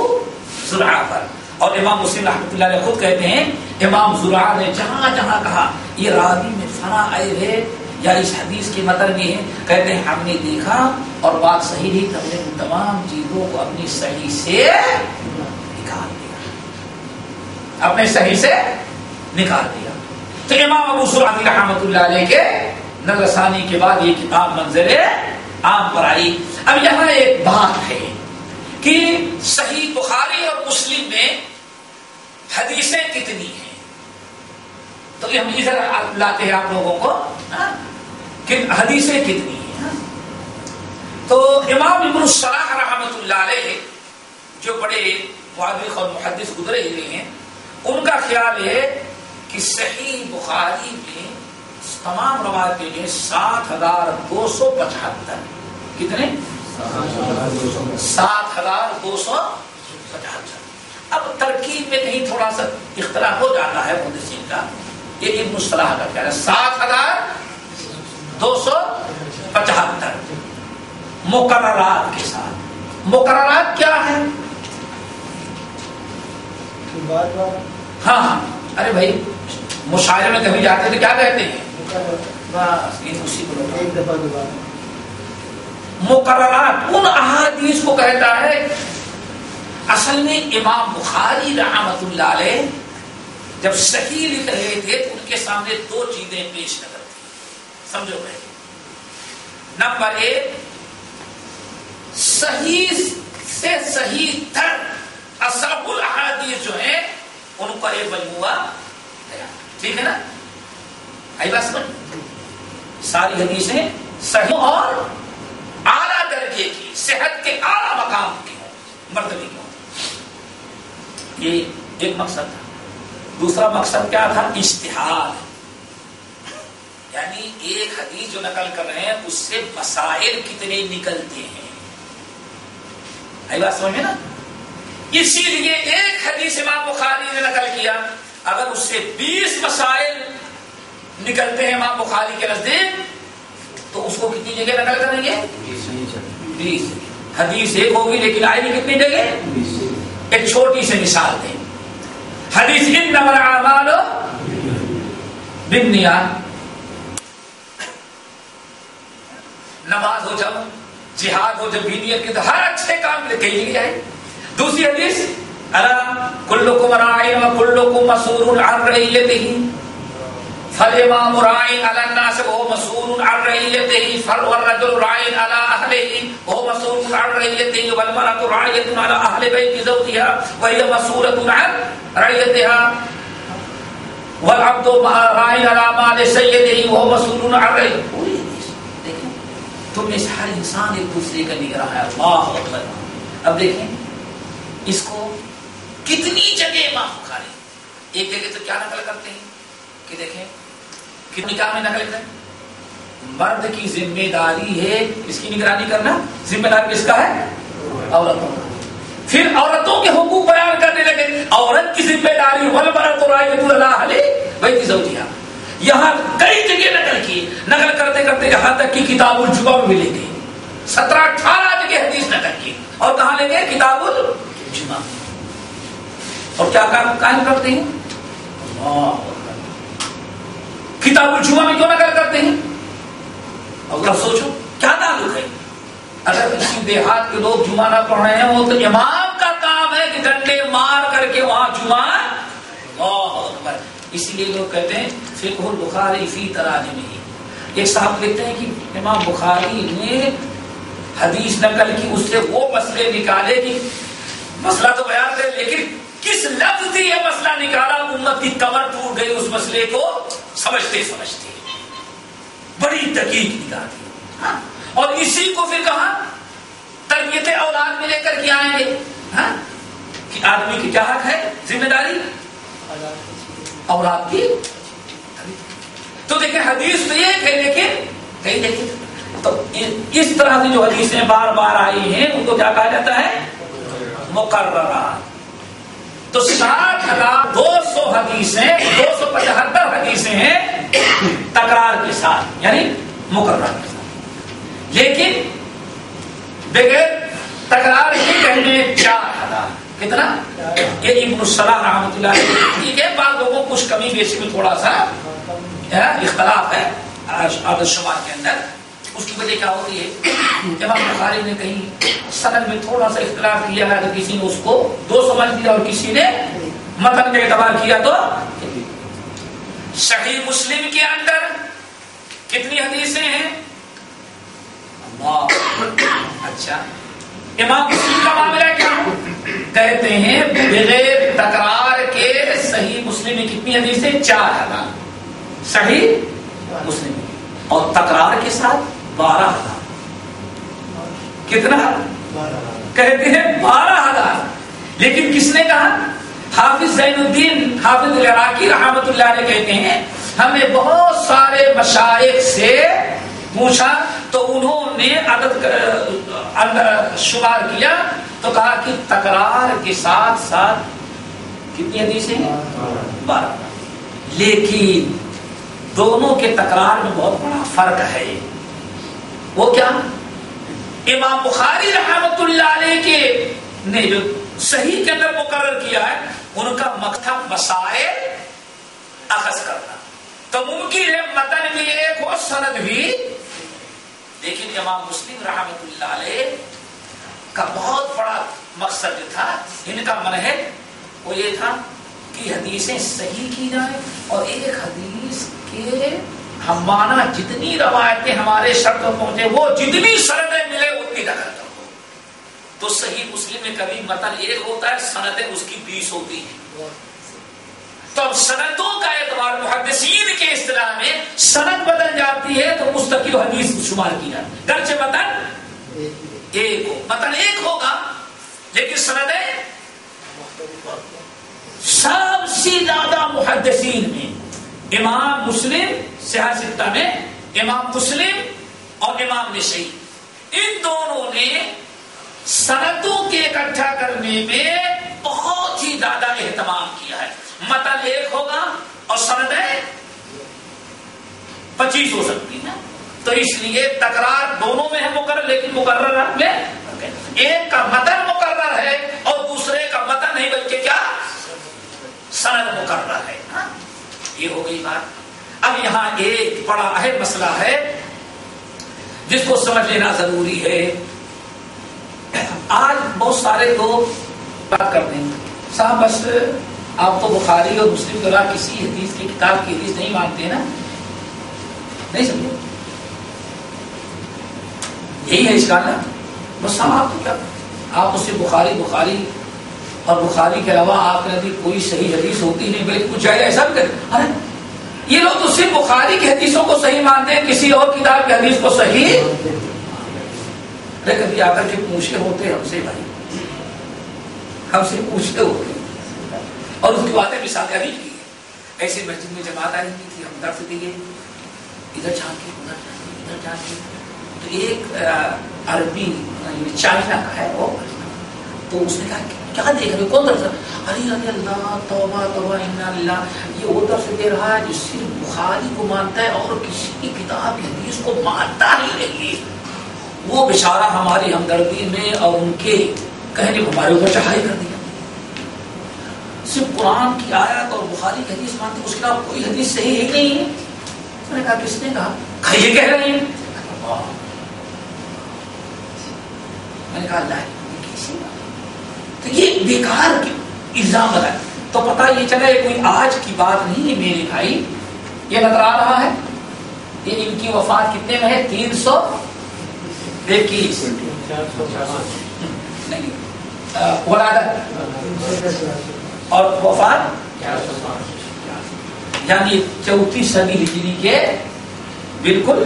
زرعہ پر، اور امام مسلم رحمۃ اللہ علیہ خود کہتے ہیں امام زرعہ نے جہاں جہاں کہا یہ راوی میں فنا آئے ہے یا اس حدیث کے متن میں ہے، کہتے ہیں ہم نے دیکھا اور بات صحیح نہیں تو ہم نے ان تمام چیزوں کو اپنی صحیح سے نکال دیا، اپنے صحیح سے نکال دیا. تو امام ابو زرعہ رحمۃ اللہ علیہ کے نظر ثانی کے بعد یہ کتاب منظر عام پر آئی. اب یہاں ایک بات ہے کہ صحیح بخاری اور مسلم میں حدیثیں کتنی ہیں، تو ہم ادھر لاتے ہیں آپ لوگوں کو کہ حدیثیں کتنی ہیں. تو امام ابن الصلاح رحمۃ اللہ علیہ جو بڑے مؤرخ اور محدث گزرے ہوئے ہیں، ان کا خیال ہے کہ صحیح بخاری میں تمام روایتیں جو 7,275 کتنے 7,275. اب ترکیب میں کہیں تھوڑا سا اختلاف ہو جاتا ہے محدثین کا، یہ ابن الصلاح کا کہنا ہے 7,275 مقررات کے ساتھ. مقررات کیا ہے؟ ہاں ارے بھائی مشاعرے میں کبھی جاتے تو کیا کہتے ہیں؟ بس اسی کو مقررات ان احادیث کو کہتا ہے. اصل میں امام بخاری رحمۃ اللہ علیہ جب صحیح لکھ رہے تھے تو ان کے سامنے دو چیزیں پیش نظر تھی، سمجھو بھائی. نمبر 1 صحیح سے صحیح تر اصح الاحادیث جو ہیں ان کا ایک مجموعہ ہے. ٹھیک ہے نا؟ آئی بات سمجھ؟ ساری حدیثیں صحیح اور اعلیٰ درجے کی، صحت کے اعلیٰ مقام کی ہوں، مرتبے کی ہوں. یہ ایک مقصد تھا. دوسرا مقصد کیا تھا؟ اجتہاد. یعنی ایک حدیث جو نقل کر رہے ہیں اس سے مسائل کتنے نکلتے ہیں. آئی بات سمجھ میں نا؟ اسی لیے ایک حدیث امام بخاری نے نقل کیا، اگر اس سے 20 مسائل نکلتے ہیں امام بخاری کے نزدیک تو اس کو کتنی جگہ نقل کریں گے؟ 20. حدیث ایک ہوگی لیکن آئے گی کتنی جگہ؟ 20. ایک چھوٹی سی مثال دیں. حدیث انما الاعمال بالنیات، نماز ہو جب، جہاد ہو جب، نیت کے ہر اچھے کام کہیں نہیں جائے. دوسری حدیث الا کلکم راع وکلکم مسئول عن رعیتہ فالامام راع علی الناس وهو مسئول عن رعیتہ والرجل راع علی اہلہ وهو مسئول عن رعیتہ والمرأة راعیة علی اہل بیت زوجها وهي مسئولة عن رعیتها والعبد راع علی مال سیدہ وهو مسئول عن رعیتہ. تم میں سے ہر انسان ایک دوسرے کا نگراں ہے. اللہ اکبر. اب دیکھیں اس کو کتنی جگہ امام بخاری ایک جگہ تو کیا نقل کرتے ہیں کہ دیکھیں کتنی کام میں نقل کرتے ہیں. مرد کی ذمہ داری ہے اس کی نگرانی کرنا. ذمہ داری کس کا ہے؟ عورتوں کا. پھر عورتوں کے حقوق بیان کرنے لگے. عورت کی ذمہ داری والمرأة راعیۃ علی اہل بیت زوجها. یہاں کئی جگہ نقل کی. نقل کرتے کرتے یہاں تک کہ کتاب الجمعہ میں لے گئے. 17-18 جگہ حدیث نقل کی. اور کہاں لے گئے؟ کتاب الجمعہ. اور کیا قائم کرتے ہیں؟ کتاب الجمعہ میں کیوں نقل کرتے ہیں؟ اور سوچو کیا تعلق ہے. اگر کسی دیہات کے لوگ جمعہ نہ پڑھ رہے ہیں وہ تو امام کا کام ہے کہ ڈنڈے مار کر کے وہاں جمعہ. اسی لیے لوگ کہتے ہیں فقہ البخاری فی تراجمہ. ایک صاحب لکھتے ہیں کہ امام بخاری نے حدیث نقل کی، اس سے وہ مسئلے نکالے کہ مسئلہ تو بیان ہے لیکن کس لفظ سے یہ مسئلہ نکالا امت کی کمر ٹوٹ گئی اس مسئلے کو سمجھتے سمجھتے. بڑی دقیق نگاہ تھی. اور اسی کو پھر کہا تربیت اولاد میں لے کر کے آئیں گے کہ آدمی کی کیا حق ہے؟ ذمہ داری اولاد کی. تو دیکھیں حدیث تو ایک ہے لیکن کئی دیکھیں تو اس طرح سے جو حدیثیں بار بار آئی ہیں ان کو کیا کہا جاتا ہے؟ مقررات. تو 60,200 حدیثیں 275 حدیثیں ہیں تکرار کے ساتھ یعنی مقررات کے ساتھ. لیکن بغیر تکرار کے کہنے 4,000. کتنا؟ یہ ابن الصلاح رحمۃ اللہ علیہ. ٹھیک ہے بعض لوگوں کچھ کمی بیشی میں تھوڑا سا اختلاف ہے عدد شمار کے اندر. اس کی وجہ کیا ہوتی ہے؟ امام بخاری نے کہیں سند میں تھوڑا سا اختلاف کیا ہے تو کسی نے اس کو 2 سمجھ لیا اور کسی نے متن کا اعتبار کیا. تو صحیح مسلم کے اندر کتنی حدیثیں ہیں؟ اللہ. اچھا امام مسلم کا معاملہ کیا کہتے ہیں؟ بغیر تکرار کے صحیح مسلم میں کتنی حدیثیں؟ 4,000 صحیح مسلم اور تکرار کے ساتھ 12,000. کتنا کہتے ہیں؟ 12,000. لیکن کس نے کہا؟ حافظ زین الدین حافظ العراقی رحمۃ اللہ علیہ کہتے ہیں ہم نے بہت سارے مشائخ سے پوچھا تو انہوں نے عدد شمار کیا تو کہا کہ تکرار کے ساتھ ساتھ کتنی حدیثیں ہیں؟ 12. لیکن دونوں کے تکرار میں بہت بڑا فرق ہے. وہ کیا؟ امام بخاری رحمۃ اللہ علیہ کے نے جو صحیح کے اندر مقرر کیا ہے ان کا مقصد مسائل اخذ کرنا. تو ممکن ہے متن بھی ایک ہو سند بھی. لیکن امام مسلم رحمۃ اللہ علیہ کا بہت بڑا مقصد جو تھا ان کا منہج وہ یہ تھا کہ حدیثیں صحیح کی جائیں اور ایک حدیث کے ہم مانا جتنی روایتیں ہمارے شرط پر پہنچے وہ جتنی سندیں ملے اتنی نقل کرو. تو صحیح مسلم میں کبھی متن ایک ہوتا ہے، سندیں اس کی 20 ہوتی ہیں. تو اب سندوں کا اعتبار محدثین کے اصطلاح میں سند بدل جاتی ہے تو مستقل حدیث شمار کی جاتی ہے. گرچہ متن ایک ہو، متن ایک ہوگا لیکن سندیں سب سے زیادہ محدثین میں امام مسلم صحیح ستہ میں، امام مسلم اور امام نسائی، ان دونوں نے سندوں کے اکٹھا کرنے میں بہت ہی زیادہ اہتمام کیا ہے. متن ایک ہوگا اور سندیں 25 ہو سکتی ہیں. تو اس لیے تکرار دونوں میں ہے مقرر، لیکن مقرر میں ایک کا متن مقرر ہے اور دوسرے کا متن نہیں بلکہ کیا سند مقرر ہے. یہ ہو گئی بات. اب یہاں ایک بڑا اہم مسئلہ ہے جس کو سمجھ لینا ضروری ہے. آج بہت سارے لوگ بات کرتے ہیں صاحب بس آپ تو بخاری اور مسلم کے علاوہ کسی حدیث کی کتاب کی حدیث نہیں مانتے نا، نہیں سمجھے؟ یہی ہے اشکال نا. بس ہم آپ کو کیا، آپ اس سے بخاری اور بخاری کے علاوہ آپ کے نزدیک کوئی صحیح حدیث ہوتی نہیں، بلکہ کچھ جائے ایسا بھی کریں. ارے یہ لوگ تو صرف بخاری کی حدیثوں کو صحیح مانتے ہیں، کسی اور کتاب کی حدیث کو صحیح. ارے کبھی آ کر کے پوچھے ہوتے ہم سے، بھائی ہم سے پوچھتے ہوتے اور اس کی باتیں بھی ساتھ ابھی کی. ایسے مسجد میں جماعت آ رہی تھی، ہم درس دیے ادھر جھانکے ادھر جھانکے، تو ایک عربی چائنا کا ہے وہ، تو اس نے کہا کیا دیکھ رہے کون درس؟ ارے اللہ توبہ توبہ انا للہ، یہ وہ درس دے رہا ہے جس صرف بخاری کو مانتا ہے اور کسی کی کتاب کی حدیث کو مانتا ہی نہیں. وہ بیچارہ ہماری ہمدردی میں اور ان کے کہنے کو ہمارے اوپر چڑھائی کر دیا. صرف قرآن کی آیت اور بخاری کی حدیث مانتے، اس کے علاوہ کوئی حدیث صحیح ہی نہیں ہے. میں نے کہا کس نے کہا؟ یہ کہہ رہے ہیں. میں نے کہا اللہ کیسی بات، تو یہ بیکار الزام ہے. تو پتہ یہ چلا یہ کوئی آج کی بات نہیں ہے میرے بھائی، یہ نظر آ رہا ہے. یہ ان کی وفات کتنے میں ہے؟ 321 نہیں اور وفات یعنی 34 صدی ہجری کے بالکل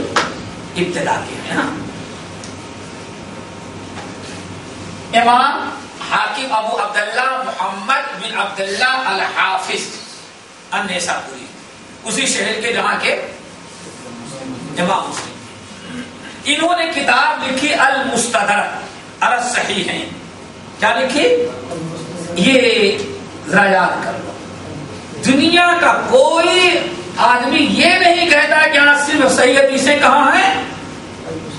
ابتدا کے ہیں. امام حاکم ابو عبداللہ محمد بن عبداللہ الحافظ النیسابوری، اسی شہر کے جہاں کے امام مسلم، انہوں نے کتاب لکھی المستدرک علی الصحیحین. کیا لکھی؟ یہ ذرا یاد کر لو، دنیا کا کوئی آدمی یہ نہیں کہتا کہ یہاں صرف صحیح حدیثیں کہاں ہیں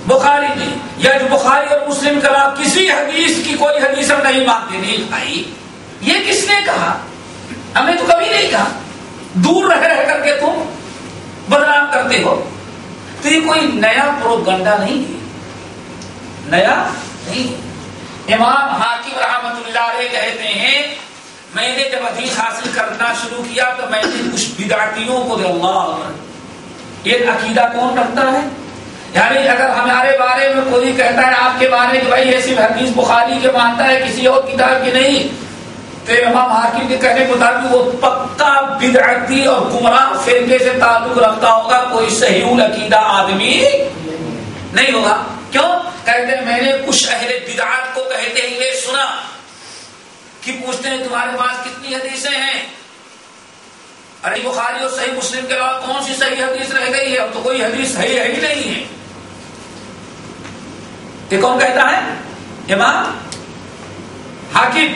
بخاری میں، یا جو بخاری اور مسلم کے علاوہ کسی حدیث کی کوئی حدیث ہم نہیں مانتے. نہیں بھائی، یہ کس نے کہا؟ ہم نے تو کبھی نہیں کہا. دور رہ کر کے تم بدنام کرتے ہو. تو یہ کوئی نیا پروپگنڈا نہیں ہے، نیا نہیں. امام حاکم رحمت اللہ علیہ کہتے ہیں میں نے جب حدیث حاصل کرنا شروع کیا تو میں نے کچھ بدعتیوں کو اللہ یہ عقیدہ کون رکھتا ہے، یعنی اگر ہمارے بارے میں کوئی کہتا ہے آپ کے بارے میں کہ بھائی ایسی حدیث بخاری کے مانتا ہے کسی اور کتاب کی نہیں، تو امام حاکم کے کہنے کے مطابق وہ پکا بدعتی اور گمراہ فرقے سے تعلق رکھتا ہوگا، کوئی صحیح العقیدہ آدمی نہیں ہوگا. کیوں؟ کہتے ہیں میں نے کچھ اہل بدعات کو کہتے ہوئے سنا کہ پوچھتے ہیں تمہارے پاس کتنی حدیثیں ہیں؟ ارے بخاری اور صحیح مسلم کے علاوہ کون سی صحیح حدیث رہ گئی ہے؟ اب تو کوئی حدیث صحیح ہے ہی نہیں ہے. یہ کون کہتا ہے؟ امام حاکم.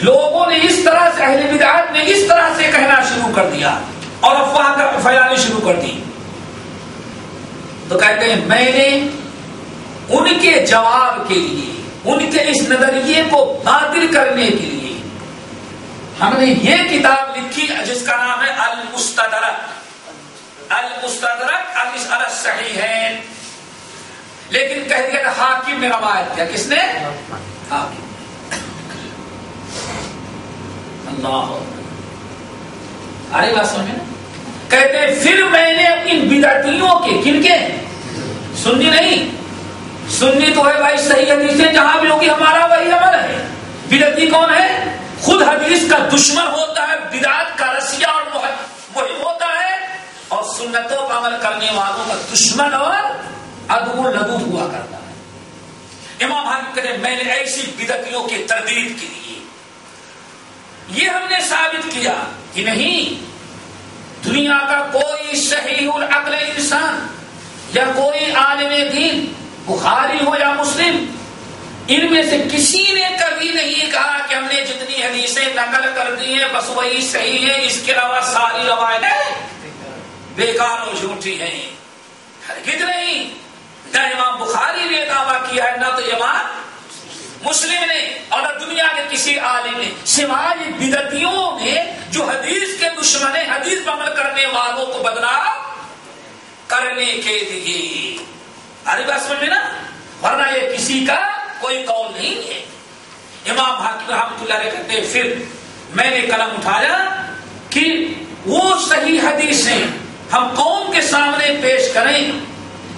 لوگوں نے اس طرح سے اہل بدعات نے اس طرح سے کہنا شروع کر دیا اور افواہ پھیلانی شروع کر دی. تو کہتے ہیں میں نے ان کے جواب کے لیے، ان کے اس نظریے کو باطل کرنے کے لیے ہم نے یہ کتاب لکھی جس کا نام ہے المستدرک علی الصحیحین. لیکن کہہ دیا کہ حاکم نے روایت کیا. کس نے؟ حاکم. اللہ ارے بات سمجھے نا. کہتے ہیں پھر میں نے ان بدعتیوں کے، کن کے؟ سنی نہیں، سنی تو ہے بھائی صحیح حدیثیں جہاں بھی ہوگی ہمارا وہی عمل ہے. بدعتی کون ہے؟ خود حدیث کا دشمن ہوتا ہے، بدعت کا رسیہ اور مہم ہوتا ہے، اور سنتوں پر عمل کرنے والوں کا دشمن اور عدو لدود ہوا کرتا ہے. امام حاکم کہتے ہیں میں نے ایسی بدعتیوں کی تردید کی لیے یہ ہم نے ثابت کیا کہ نہیں، دنیا کا کوئی صحیح العقل انسان یا کوئی عالم دین، بخاری ہو یا مسلم، ان میں سے کسی نے کبھی نہیں کہا کہ ہم نے جتنی حدیثیں نقل کر دی ہیں بس وہی صحیح ہے، اس کے علاوہ ساری روایتیں بیکار اور جھوٹی ہیں. ہرگز نہیں. نہ امام بخاری نے دعویٰ کیا ہے، نہ تو امام مسلم نے، اور نہ دنیا کے کسی عالم نے، سوائے بدعتیوں نے جو حدیث کے دشمن ہیں، حدیث پر عمل کرنے والوں کو بدنام کرنے کے لیے. ارے بات سمجھ میں نا، ورنہ یہ کسی کا کوئی قول نہیں ہے. امام حاکم رحمۃ اللہ علیہ کہتے ہیں پھر میں نے قلم اٹھایا کہ وہ صحیح حدیثیں ہم قوم کے سامنے پیش کریں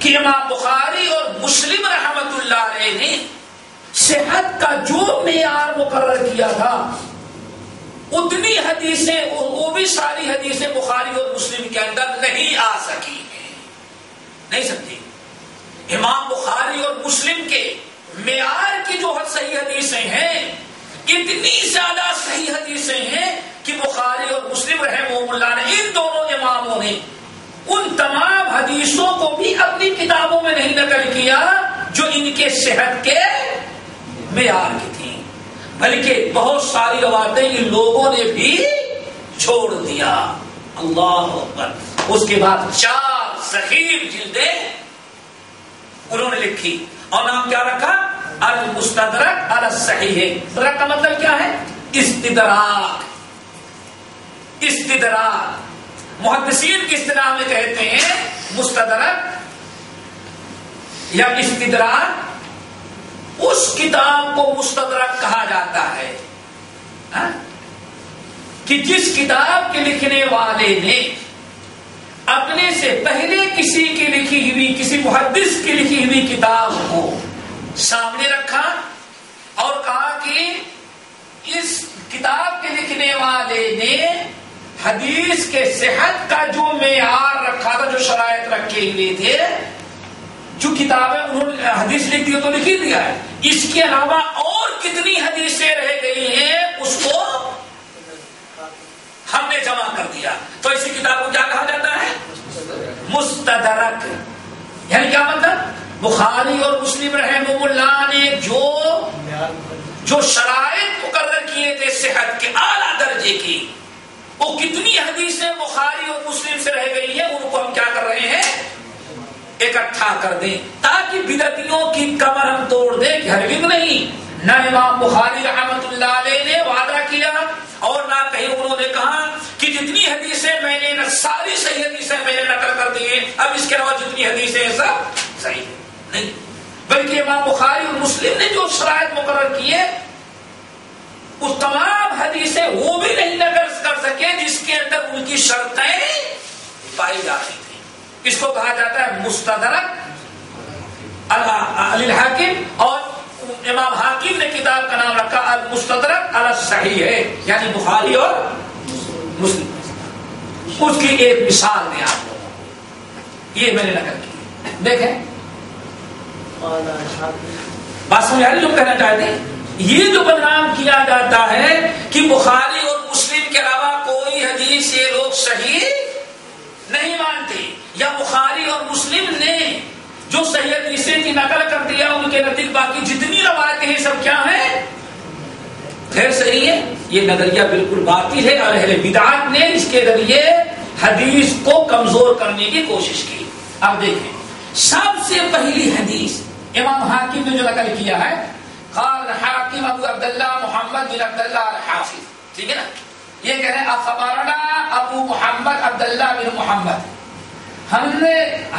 کہ امام بخاری اور مسلم رحمۃ اللہ علیہ نے صحت کا جو معیار مقرر کیا تھا اتنی حدیثیں، وہ بھی ساری حدیثیں بخاری اور مسلم کے اندر نہیں آ سکی ہیں، نہیں سکتی. امام بخاری اور مسلم کے معیار کی جو صحیح حدیثیں ہیں اتنی زیادہ صحیح حدیثیں ہیں کہ بخاری اور مسلم رحمہ اللہ نے، ان دونوں اماموں نے ان تمام حدیثوں کو بھی اپنی کتابوں میں نہیں نقل کیا جو ان کے صحت کے معیار کی تھی، بلکہ بہت ساری روایتیں ان لوگوں نے بھی چھوڑ دیا. اللہ اکبر. اس کے بعد 4 صحیح جلدیں انہوں نے لکھی اور نام کیا رکھا؟ المستدرک علی الصحیح. مستدرک کا مطلب کیا ہے؟ استدراک. استدراک محدثین کی اصطلاح میں کہتے ہیں مستدرک یا استدراک. اس کتاب کو مستدرک کہا جاتا ہے کہ جس کتاب کے لکھنے والے نے اپنے سے پہلے کسی کی لکھی ہوئی، کسی محدث کی لکھی ہوئی کتاب کو سامنے رکھا اور کہا کہ اس کتاب کے لکھنے والے نے حدیث کے صحت کا جو معیار رکھا تھا، جو شرائط رکھے ہوئے تھے، جو کتابیں انہوں نے حدیث لکھ دی تو لکھ دیا ہے، اس کے علاوہ اور کتنی حدیثیں رہ گئی ہیں اس کو ہم نے جمع کر دیا. تو اسی کتاب کو کیا کہا جاتا ہے؟ مستدرک. یعنی کیا مطلب؟ بخاری اور مسلم رحمہ اللہ نے جو شرائط مقرر کیے تھے صحت کے اعلیٰ درجے کی، وہ کتنی حدیثیں بخاری اور مسلم سے رہ گئی ہیں ان کو ہم کیا کر رہے ہیں؟ اکٹھا کر دیں، تاکہ بدعتیوں کی کمر ہم توڑ دیں کہ ہرگز نہیں. نہ امام بخاری رحمۃ اللہ علیہ نے وعدہ کیا اور نہ کہیں انہوں نے کہا کہ جتنی حدیثیں میں نے، ساری صحیح حدیثیں میں نے نقل کر دی ہیں، اب اس کے علاوہ جتنی حدیثیں ہیں سب صحیح نہیں. بلکہ امام بخاری اور مسلم نے جو شرائط مقرر کیے اس تمام حدیثیں وہ بھی نہیں نقل کر سکے جس کے اندر ان کی شرطیں پائی جاتی تھی. اس کو کہا جاتا ہے مستدرک علی الحاکم، اور امام حاکم نے کتاب کا نام رکھا المستدرک علی الصحیح ہے، یعنی بخاری اور مسلم. اس کی ایک مثال دیں آپ لوگوں کو، یہ میں نے نقل کی، دیکھیں بات سمجھ آ رہی جو کہنا چاہتے ہیں. یہ جو بدنام کیا جاتا ہے کہ بخاری اور مسلم کے علاوہ کوئی حدیث یہ لوگ صحیح نہیں مانتے، یا بخاری اور مسلم نے جو صحیح حدیثیں تھی نقل کر دیا، ان کے نزدیک باقی جتنی روایتیں ہیں سب کیا ہیں؟ خیر صحیح ہے. یہ نظریہ بالکل باطل ہے اور اہل بدعت نے اس کے ذریعے حدیث کو کمزور کرنے کی کوشش کی. اب دیکھیں سب سے پہلی حدیث امام حاکم نے جو نقل کیا ہے، قال حاکم ابو عبداللہ محمد بن عبداللہ الحافظ، ٹھیک ہے نا، یہ کہہ رہے ہیں اخبرنا ابو محمد عبداللہ بن محمد،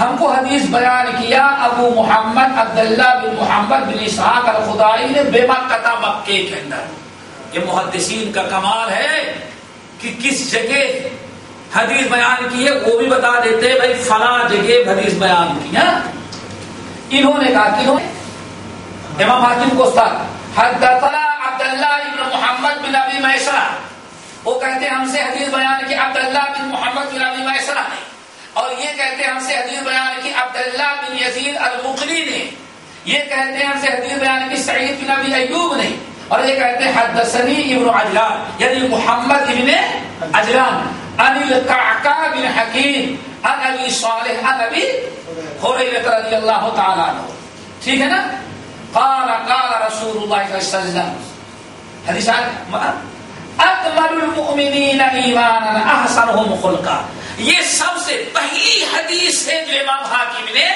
ہم کو حدیث بیان کیا ابو محمد عبداللہ بن محمد بن اسحاق الخدائی نے بے مکہ مکے کے اندر. یہ محدثین کا کمال ہے کہ کس جگہ حدیث بیان کی ہے وہ بھی بتا دیتے بھائی فلاں جگہ حدیث بیان کیا. انہوں نے کہا کہ امام حاکم کو استاد حدثنا عبداللہ بن محمد بن ابی میسرہ، وہ کہتے ہیں ہم سے حدیث بیان کی عبداللہ بن محمد بن ابی میسرہ نے، اور یہ کہتے ہیں ہم سے حدیث بیان کی عبداللہ بن یزید المقری نے، یہ کہتے ہیں ہم سے حدیث بیان کی سعید بن ابی ایوب نے، اور یہ کہتے ہیں حدثنی ابن عجلان یعنی محمد ابن عجلان عن القعقاع بن حکیم عن ابی صالح عن ابی ہریرہ رضی اللہ تعالی عنہ، ٹھیک ہے نا؟ قال قال رسول اللہ صلی اللہ علیہ وسلم، حدیث اکمل المؤمنین ایمانا احسنهم خلقا، یہ سب سے پہلی حدیث ہے جو امام حاکم نے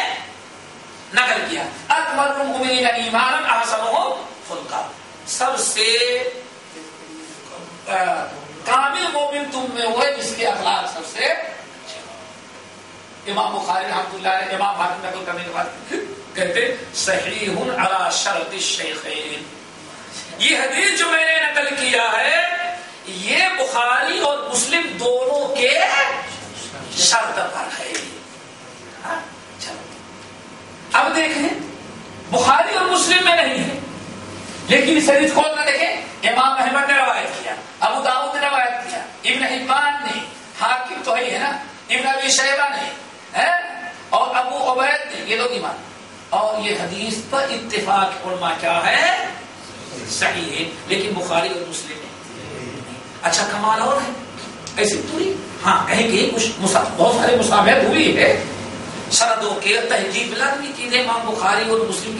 نقل کیا، اکمل المؤمنین ایمانا احسنهم خلقا، سب سے کامل مومن تم میں وہ ہے جس کے اخلاق سب سے امام بخاری رحمۃ اللہ علیہ امام حاکم نقل کرنے کے بعد کہتے صحیح علی شرط الشیخین، یہ حدیث جو میں نے نقل کیا ہے یہ بخاری اور مسلم دونوں کے شرط پر ہے۔ اب دیکھیں بخاری اور مسلم میں نہیں ہے، لیکن اس حدیث کو نہ دیکھیں، امام احمد نے روایت کیا، ابو داؤد نے روایت کیا، ابن حبان نے، حاکم تو ہے نا، ابن ابی شیبہ نے اور ابو عبید نے، یہ لوگ ایمان، اور یہ حدیث پر اتفاق علماء کیا ہے؟ صحیح ہے، لیکن بخاری اور مسلم میں۔ اچھا کمال اور ہے ایسی پوری، ہاں کہیں کہ کچھ بہت سارے مشابہت ہوئی ہے سندوں کے، تہذیب لازمی چیزیں امام بخاری اور مسلم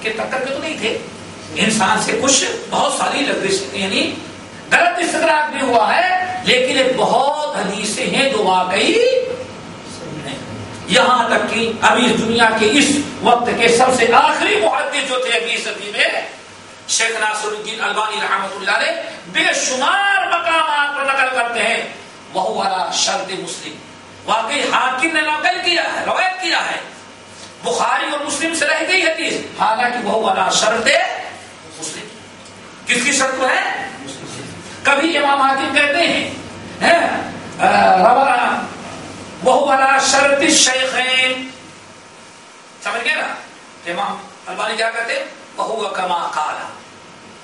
کے ٹکر کے تو نہیں تھے، انسان سے کچھ بہت ساری یعنی غلط استدراک بھی ہوا ہے، لیکن بہت حدیثیں ہیں جو واقعی، یہاں تک کہ ابھی اس دنیا کے اس وقت کے سب سے آخری محدث جو تھے 20 صدی میں شیخ ناصر الدین البانی رحمۃ اللہ علیہ بے شمار مقامات پر نقل کرتے ہیں وہ علی شرط مسلم، واقعی حاکم نے نقل کیا ہے، روایت کیا ہے، بخاری اور مسلم سے رہ گئی حدیث، حالانکہ وہ علی شرط مسلم، کس کی شرط ہے؟ کبھی امام حاکم کہتے ہیں وہ علی شرط الشیخین، سمجھ گئے نا؟ امام البانی کیا کہتے ہیں؟ وہ کما قال،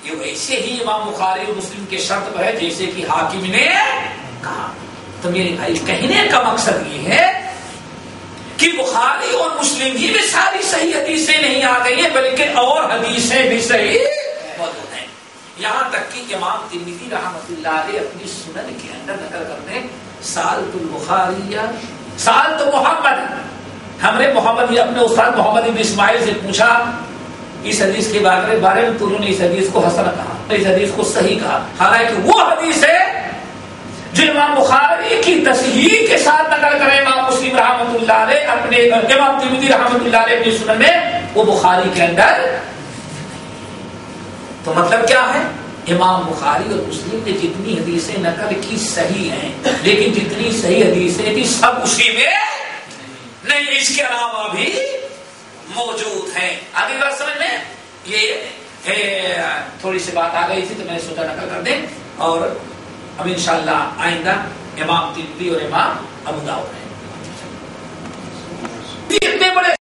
یہ ویسے ہی امام بخاری اور مسلم کے شرط پر ہے جیسے کہ حاکم نے کہا۔ تو میرے بھائی کہنے کا مقصد یہ ہے کہ بخاری اور مسلم ہی میں ساری صحیح حدیثیں نہیں آ گئی ہیں بلکہ اور حدیثیں بھی صحیح موجود ہیں، یہاں تک کہ امام ترمذی رحمۃ اللہ علیہ اپنی سنن کے اندر نقل کرتے ہیں سالت البخاری سالت محمد، ہم نے محمد یہ اپنے استاد محمد بن اسماعیل سے پوچھا اس حدیث کے بارے میں، تو انہوں نے اس حدیث کو حسن کہا، اس حدیث کو صحیح کہا، حالانکہ وہ حدیث ہے جو امام بخاری کی تصحیح کے ساتھ نقل کرے امام مسلم رحمۃ اللہ علیہ اپنے، امام ترمذی رحمۃ اللہ علیہ اپنی سنن میں، وہ بخاری کے اندر۔ تو مطلب کیا ہے؟ امام بخاری اور مسلم نے جتنی حدیثیں نقل کی صحیح ہیں، لیکن جتنی صحیح حدیثیں تھی سب اسی میں نہیں، اس کے علاوہ بھی موجود ہیں۔ آگے بات سمجھ میں، یہ تھوڑی سی بات آ گئی تھی تو میں نے سوچا نقل کر دیں، اور اب انشاءاللہ آئندہ امام ترمذی اور امام ابو داؤد